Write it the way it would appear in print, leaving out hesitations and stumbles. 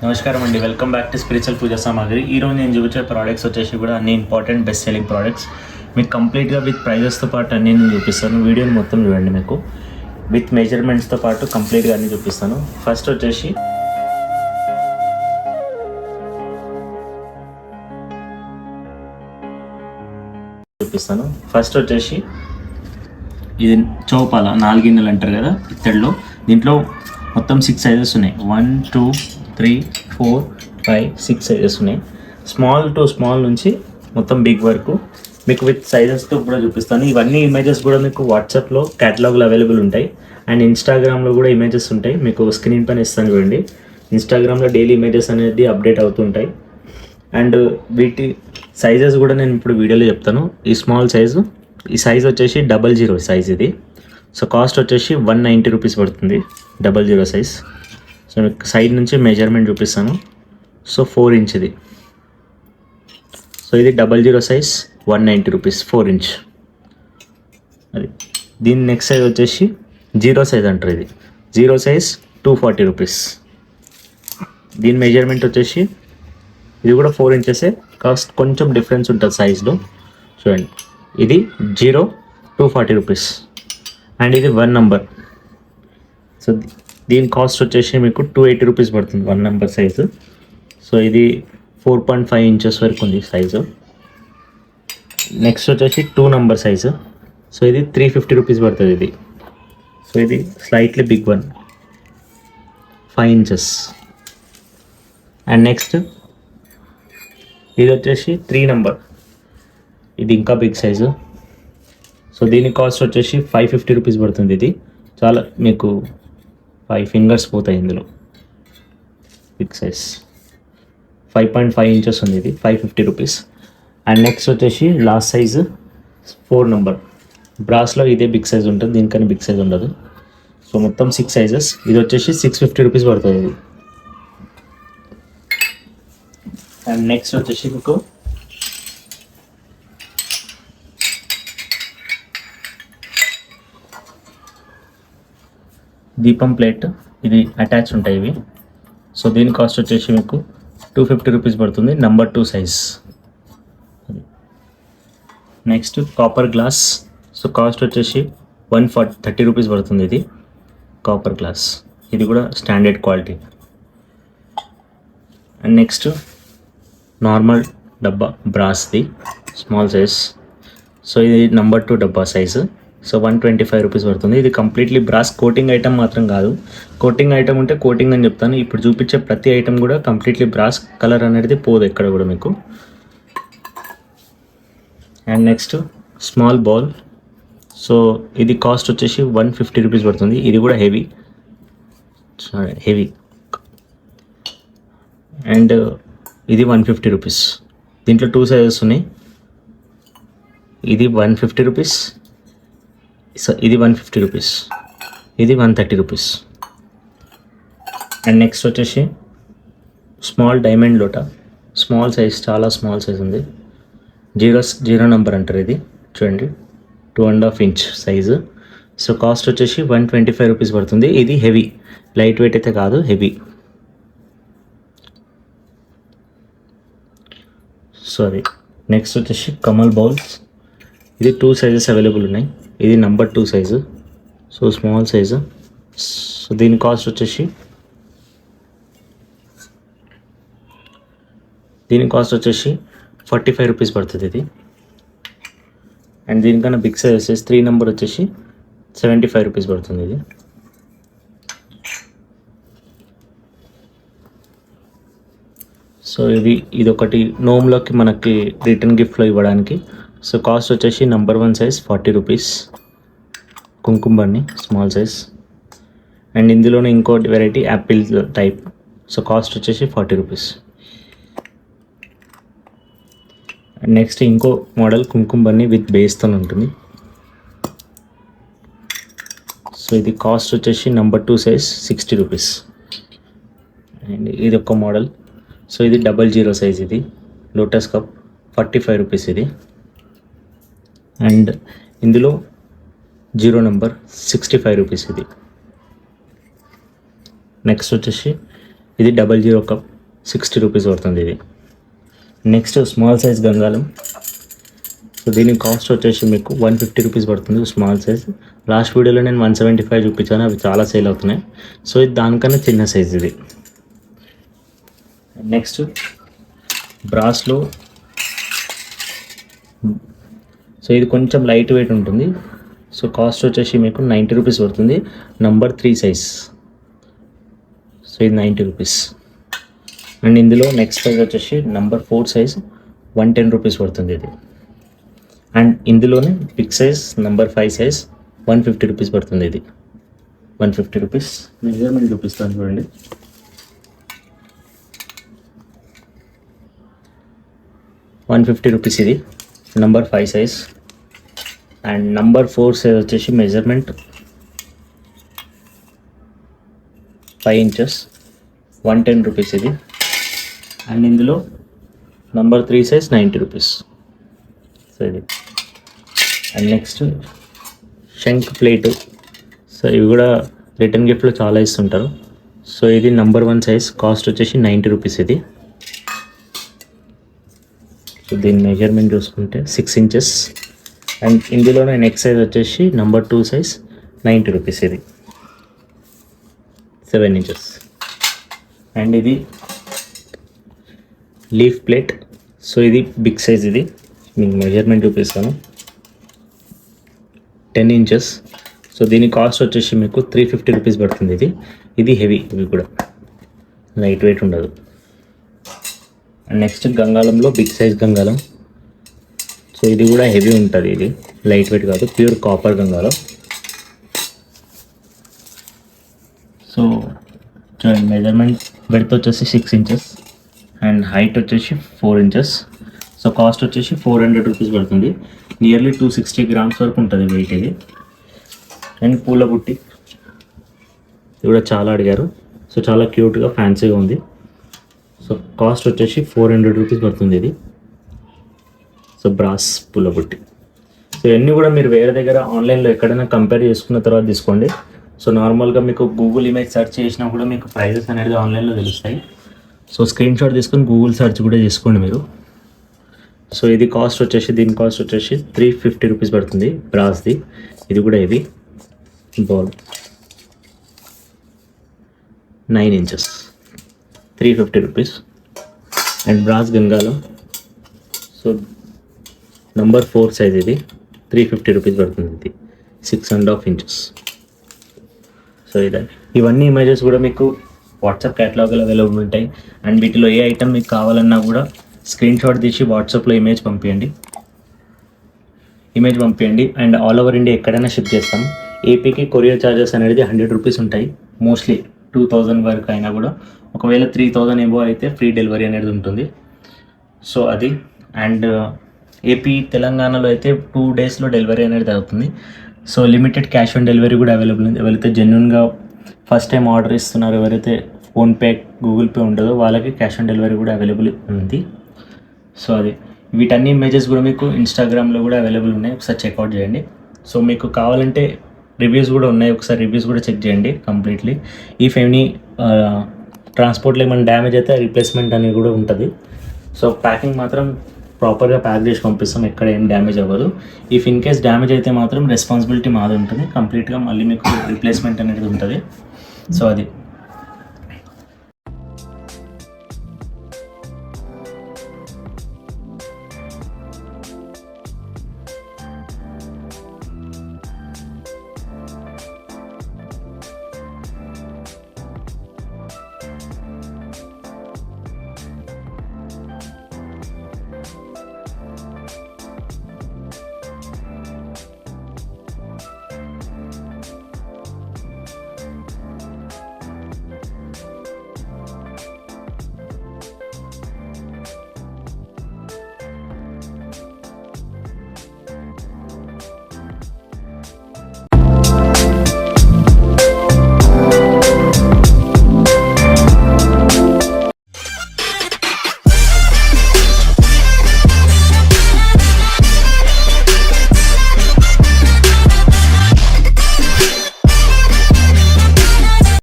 నమస్కారం అండి, welcome back to spiritual పూజా సామాగ్రి. ఈరోజు నేను చూపించే ప్రోడక్ట్స్ వచ్చేసి కూడా అన్ని ఇంపార్టెంట్ బెస్ట్ సెల్లింగ్ ప్రోడక్ట్స్. మీకు కంప్లీట్గా విత్ ప్రైజెస్తో పాటు అన్నీ నేను చూపిస్తాను. వీడియోని మొత్తం చూడండి, మీకు విత్ మెజర్మెంట్స్తో పాటు కంప్లీట్గా అన్నీ చూపిస్తాను. ఫస్ట్ వచ్చేసి ఇది చౌపాల 4 గిన్నెలు అంటారు కదా ఇత్తడిలో. దీంట్లో మొత్తం 6 సైజెస్ ఉన్నాయి. 1 2 3 4 5 6 సైజెస్ ఉన్నాయి. స్మాల్ టు స్మాల్ నుంచి మొత్తం బిగ్ వరకు మీకు విత్ సైజెస్తో కూడా చూపిస్తాను. ఇవన్నీ ఇమేజెస్ కూడా మీకు వాట్సాప్లో క్యాటలాగ్లో అవైలబుల్ ఉంటాయి అండ్ ఇన్స్టాగ్రామ్లో కూడా ఇమేజెస్ ఉంటాయి. మీకు స్క్రీన్ పైన ఇస్తాను చూడండి. ఇన్స్టాగ్రామ్లో డైలీ ఇమేజెస్ అనేది అప్డేట్ అవుతుంటాయి అండ్ వీటి సైజెస్ కూడా నేను ఇప్పుడు వీడియోలో చెప్తాను. ఈ స్మాల్ సైజు, ఈ సైజ్ వచ్చేసి 00 సైజ్ ఇది. సో కాస్ట్ వచ్చేసి 190 రూపీస్ పడుతుంది 00 సైజ్. సో మీకు సైడ్ నుంచి మెజర్మెంట్ చూపిస్తాను. సో 4 ఇంచ్ ఇది. సో ఇది 00 సైజ్ 190 రూపీస్ 4 ఇంచ్. అది దీని నెక్స్ట్ సైజ్ వచ్చేసి 0 సైజ్ అంటారు. ఇది 0 సైజ్ 240 రూపీస్. దీని మెజర్మెంట్ వచ్చేసి ఇది కూడా 4 ఇంచెసే, కాస్ట్ కొంచెం డిఫరెన్స్ ఉంటుంది సైజ్లో. చూడండి, ఇది 0 240 రూపీస్ అండ్ ఇది 1 నంబర్. సో దీని కాస్ట్ వచ్చేసి మీకు 280 రూపీస్ పడుతుంది 1 నంబర్ సైజు. సో ఇది 4.5 ఇంచెస్ వరకు ఉంది సైజు. నెక్స్ట్ వచ్చేసి 2 నంబర్ సైజు. సో ఇది 350 రూపీస్ పడుతుంది ఇది. సో ఇది slightly big one 5 inches. And next ఇది వచ్చేసి 3 నంబర్. ఇది ఇంకా బిగ్ సైజు. సో దీని కాస్ట్ వచ్చేసి 550 రూపీస్ పడుతుంది. ఇది చాలా మీకు 5 ఫింగర్స్ పోతాయి ఇందులో. బిగ్ సైజ్ 5.5 ఇంచెస్ ఉంది. ఇది 550 రూపీస్. అండ్ నెక్స్ట్ వచ్చేసి లాస్ట్ సైజు 4 నంబర్. బ్రాస్లో ఇదే బిగ్ సైజ్ ఉంటుంది, దీనికన్నా బిగ్ సైజ్ ఉండదు. సో మొత్తం 6 సైజెస్. ఇది వచ్చేసి 650 రూపీస్ పడుతుంది ఇది. అండ్ నెక్స్ట్ వచ్చేసి మీకు దీపం ప్లేట్, ఇది అటాచ్ ఉంటాయి ఇవి. సో దీని కాస్ట్ వచ్చేసి మీకు 250 రూపీస్ పడుతుంది, number 2 size. Next copper glass. So cost వచ్చేసి 130 రూపీస్ పడుతుంది ఇది కాపర్ గ్లాస్. ఇది కూడా standard quality. And next normal డబ్బా బ్రాస్ది స్మాల్ సైజ్. సో ఇది నంబర్ 2 డబ్బా సైజు. సో 125 రూపీస్ పడుతుంది. ఇది కంప్లీట్లీ బ్రాస్ కోటింగ్ ఐటమ్ మాత్రం కాదు. కోటింగ్ ఐటమ్ ఉంటే కోటింగ్ అని చెప్తాను. ఇప్పుడు చూపించే ప్రతి ఐటమ్ కూడా కంప్లీట్లీ బ్రాస్ కలర్ అనేది పోదు ఎక్కడ కూడా మీకు. And next small bowl. So ఇది కాస్ట్ వచ్చేసి 150 రూపీస్ పడుతుంది. ఇది కూడా హెవీ అండ్ ఇది 150 రూపీస్. దీంట్లో 2 సైజెస్ ఉన్నాయి. ఇది 150 రూపీస్. సో ఇది 150 రూపీస్. ఇది 130 రూపీస్. అండ్ నెక్స్ట్ వచ్చేసి స్మాల్ డైమండ్ లోటా. స్మాల్ సైజ్, చాలా స్మాల్ సైజ్ ఉంది. 0 నంబర్ అంటారు ఇది. చూడండి, 2.5 ఇంచ్ సైజు. సో కాస్ట్ వచ్చేసి 125 రూపీస్ పడుతుంది. ఇది హెవీ, లైట్ వెయిట్ అయితే కాదు, హెవీ. సారీ. నెక్స్ట్ వచ్చేసి కమల్ బౌల్స్. ఇది 2 సైజెస్ అవైలబుల్ ఉన్నాయి. ఇది number 2 size. So small size. So దీని కాస్ట్ వచ్చేసి 45 రూపీస్ పడుతుంది ఇది. అండ్ దీనికన్నా బిగ్ సైజ్ వచ్చేసి 3 నంబర్ వచ్చేసి 75 రూపీస్ పడుతుంది ఇది. సో ఇది ఒకటి నోమ్లోకి మనకి రిటర్న్ గిఫ్ట్లో ఇవ్వడానికి. సో కాస్ట్ వచ్చేసి నంబర్ 1 సైజ్ 40 రూపీస్. కుంకుమ బన్ని స్మాల్ సైజ్. అండ్ ఇందులోనే ఇంకోటి variety Apple type. So cost వచ్చేసి 40 రూపీస్. అండ్ నెక్స్ట్ ఇంకో మోడల్ కుంకుమ బన్ని విత్ బేస్తో ఉంటుంది. సో ఇది కాస్ట్ వచ్చేసి నంబర్ 2 సైజ్ 60 రూపీస్. అండ్ ఇది ఒక మోడల్. సో ఇది 00 సైజ్. ఇది లోటస్ కప్ 45 రూపీస్ ఇది. అండ్ ఇందులో 0 నంబర్ 65 రూపీస్ ఇది. నెక్స్ట్ వచ్చేసి ఇది 00 కప్ 60 రూపీస్ పడుతుంది ఇది. నెక్స్ట్ స్మాల్ సైజ్ గంగాలం. సో దీని కాస్ట్ వచ్చేసి మీకు 150 రూపీస్ పడుతుంది స్మాల్ సైజ్. లాస్ట్ వీడియోలో నేను 175 చూపించాను, అవి చాలా సేల్ అవుతున్నాయి. సో ఇది దానికన్నా చిన్న సైజ్ ఇది. నెక్స్ట్ బ్రాస్లో, సో ఇది కొంచెం లైట్ వెయిట్ ఉంటుంది. సో కాస్ట్ వచ్చేసి మీకు 90 రూపీస్ పడుతుంది. Number 3 size. సో ఇది 90 రూపీస్. అండ్ ఇందులో నెక్స్ట్ సైజ్ వచ్చేసి నంబర్ 4 సైజ్ 110 రూపీస్ పడుతుంది ఇది. అండ్ ఇందులోనే big size number 5 size 150 rupees పడుతుంది ఇది. 150 రూపీస్. మెజర్మెంట్ చూపిస్తాను చూడండి. ₹150 ఇది number 5 size. And number 4 size వచ్చేసి మెజర్మెంట్ 5 ఇంచెస్ 110 రూపీస్ ఇది. అండ్ ఇందులో నంబర్ 3 సైజ్ 90 రూపీస్. సో ఇది. అండ్ నెక్స్ట్ శంక్ ప్లేటు. సో ఇవి కూడా రిటర్న్ గిఫ్ట్లో చాలా ఇస్తుంటారు. సో ఇది నంబర్ 1 సైజ్, కాస్ట్ వచ్చేసి 90 రూపీస్ ఇది. సో దీని మెజర్మెంట్ చూసుకుంటే 6 ఇంచెస్. అండ్ ఇందులోనే నెక్స్ట్ సైజ్ వచ్చేసి నంబర్ 2 సైజ్ 90 రూపీస్ ఇది. 7 ఇంచెస్. అండ్ ఇది లీఫ్ ప్లేట్. సో ఇది బిగ్ సైజ్, ఇది మీకు మెజర్మెంట్ చూపిస్తాను. 10 ఇంచెస్. సో దీని కాస్ట్ వచ్చేసి మీకు 350 రూపీస్ పడుతుంది ఇది. ఇది హెవీ, ఇవి కూడా లైట్ వెయిట్ ఉండదు. అండ్ నెక్స్ట్ గంగాలంలో బిగ్ సైజ్ గంగాలం. సో ఇది కూడా హెవీ ఉంటుంది, ఇది లైట్ వెయిట్ కాదు, ప్యూర్ కాపర్ గంగాలం. సో చూడండి, మెజర్మెంట్ బెడ్త్ వచ్చేసి 6 ఇంచెస్ అండ్ హైట్ వచ్చేసి 4 ఇంచెస్. సో కాస్ట్ వచ్చేసి 400 రూపీస్ పడుతుంది. నియర్లీ 260 గ్రామ్స్ వరకు ఉంటుంది వెయిట్ ఇది. అండ్ పూల బుట్టి, ఇది కూడా చాలా అడిగారు. సో చాలా క్యూట్గా ఫ్యాన్సీగా ఉంది. సో కాస్ట్ వచ్చేసి 400 రూపీస్ పడుతుంది ఇది. సో బ్రాస్ పూల బుట్టి. సో ఇవన్నీ కూడా మీరు వేరే దగ్గర ఆన్లైన్లో ఎక్కడైనా కంపేర్ చేసుకున్న తర్వాత తీసుకోండి. సో నార్మల్గా మీకు గూగుల్ ఇమేజ్ సెర్చ్ చేసినా కూడా మీకు ప్రైజెస్ అనేది ఆన్లైన్లో తెలుస్తాయి. సో స్క్రీన్ షాట్ తీసుకొని గూగుల్ సెర్చ్ కూడా చేసుకోండి మీరు. సో ఇది కాస్ట్ వచ్చేసి, దీని కాస్ట్ వచ్చేసి 350 రూపీస్ పడుతుంది బ్రాస్ది. ఇది కూడా ఇది బాల్ 9 ఇంచెస్ 350 రూపీస్. అండ్ బ్రాస్ గంగాలం. సో నంబర్ 4 సైజ్ ఇది 350 రూపీస్ పడుతుంది. ఇది 6.5 ఇంచెస్. సో ఇవన్నీ ఇమేజెస్ కూడా మీకు వాట్సాప్ క్యాటలాగ్లో అవైలబుల్ ఉంటాయి. అండ్ వీటిలో ఏ ఐటమ్ మీకు కావాలన్నా కూడా స్క్రీన్ షాట్ తీసి వాట్సాప్లో ఇమేజ్ పంపించండి. అండ్ ఆల్ ఓవర్ ఇండియా ఎక్కడైనా షిప్ చేస్తాం. ఏపీకి కొరియర్ ఛార్జెస్ అనేది 100 రూపీస్ ఉంటాయి. మోస్ట్లీ 2000 వరకు అయినా కూడా, ఒకవేళ 3000 ఏవో అయితే ఫ్రీ డెలివరీ అనేది ఉంటుంది. సో అది. అండ్ ఏపీ తెలంగాణలో అయితే 2 డేస్లో డెలివరీ అనేది అవుతుంది. So limited cash on delivery కూడా అవైలబుల్ ఉంది. ఎవరైతే జెన్యున్గా ఫస్ట్ టైం ఆర్డర్ ఇస్తున్నారో, ఎవరైతే ఫోన్పే గూగుల్ పే ఉంటుందో వాళ్ళకి క్యాష్ ఆన్ డెలివరీ కూడా అవైలబుల్ ఉంది. సో అది. వీటన్ని ఇమేజెస్ కూడా మీకు ఇన్స్టాగ్రామ్లో కూడా అవైలబుల్ ఉన్నాయి, ఒకసారి చెక్అవుట్ చేయండి. సో మీకు కావాలంటే రివ్యూస్ కూడా ఉన్నాయి, ఒకసారి రివ్యూస్ కూడా చెక్ చేయండి కంప్లీట్లీ. ఇఫ్ ఎనీ ట్రాన్స్పోర్ట్లో ఏమైనా డ్యామేజ్ అయితే రీప్లేస్మెంట్ అనేది కూడా ఉంటుంది. సో ప్యాకింగ్ మాత్రం ప్రాపర్గా ప్యాక్ చేసి పంపిస్తాం, ఎక్కడ ఏం డ్యామేజ్ అవ్వదు. ఇఫ్ ఇన్ కేస్ డ్యామేజ్ అయితే మాత్రం రెస్పాన్సిబిలిటీ మాది ఉంటుంది కంప్లీట్గా, మళ్ళీ మీకు రీప్లేస్మెంట్ అనేది ఉంటుంది. సో అది.